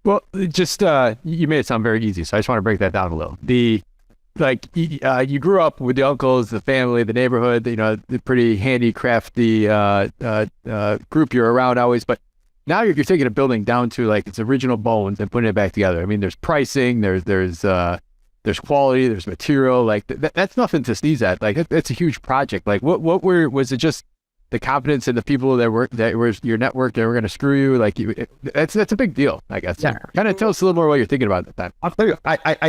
Well, just you made it sound very easy, so I just want to break that down a little. You grew up with the uncles, the family, the neighborhood, the pretty handy, crafty group you're around always. But now you're taking a building down to like its original bones and putting it back together. I mean, there's pricing, there's quality, there's material. Like that's nothing to sneeze at. Like that's a huge project. Like was it just the confidence in the people that were your network that were going to screw you? Like that's a big deal, I guess. Yeah. Kind of tell us a little more what you're thinking about at that time. I'll tell you, I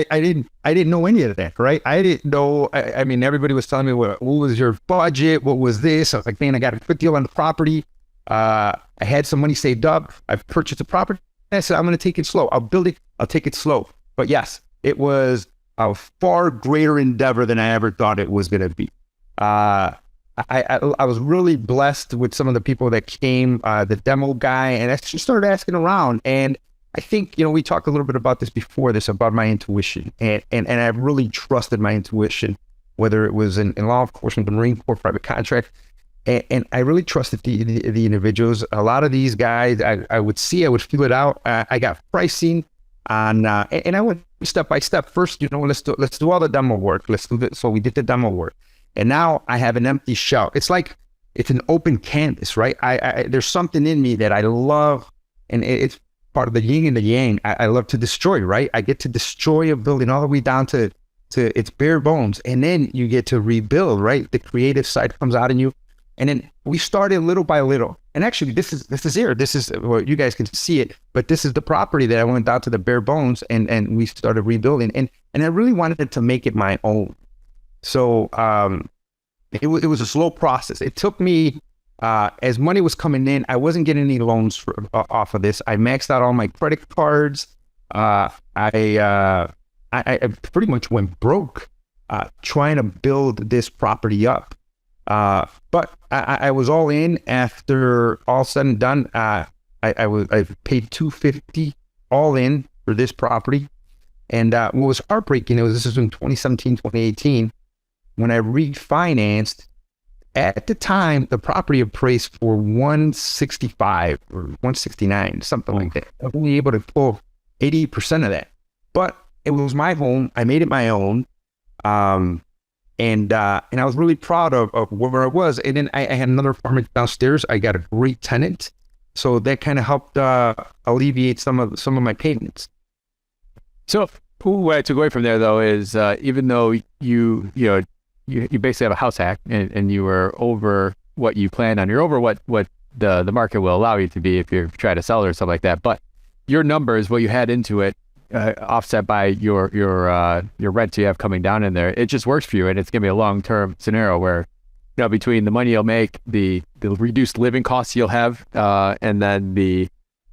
didn't know any of that, right? I didn't know. I mean, everybody was telling me what was your budget, what was this. I was like, man, I got a good deal on the property. I had some money saved up. I've purchased a property. I said, I'm going to take it slow. I'll build it. I'll take it slow. But yes, it was a far greater endeavor than I ever thought it was going to be. I was really blessed with some of the people that came, the demo guy, and I just started asking around. And I think, we talked a little bit about this before this, about my intuition. And I really trusted my intuition, whether it was in law enforcement, the Marine Corps, private contract. And I really trusted the individuals. A lot of these guys, I would feel it out. I got pricing on, and I went step by step. First, let's do all the demo work. Let's do this. So we did the demo work. And now I have an empty shell. It's like, it's an open canvas, right? There's something in me that I love, and it's part of the yin and the yang. I love to destroy, right? I get to destroy a building all the way down to its bare bones. And then you get to rebuild, right? The creative side comes out in you. And then we started little by little. And actually, this is here. This is, well, you guys can see it, but this is the property that I went down to the bare bones and we started rebuilding. And I really wanted to make it my own. So it was a slow process. It took me, as money was coming in, I wasn't getting any loans off of this. I maxed out all my credit cards. I pretty much went broke trying to build this property up. But I was all in. After all said and done, I paid $250 all in for this property. And what was heartbreaking, this was in 2017, 2018. When I refinanced, at the time, the property appraised for 165 or 169, something like that. I was only able to pull 80% of that. But it was my home. I made it my own. And I was really proud of where I was. And then I had another apartment downstairs. I got a great tenant. So that kind of helped alleviate some of my payments. So what I took away from there, though, is even though you basically have a house hack and you were over what you planned on, you're over what the market will allow you to be if you try to sell it or something like that. But your numbers, what you had into it, offset by your rent you have coming down in there, it just works for you, and it's gonna be a long-term scenario where between the money you'll make, the reduced living costs you'll have, and then the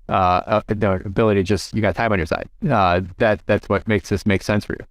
ability, just you got time on your side. That's what makes this make sense for you.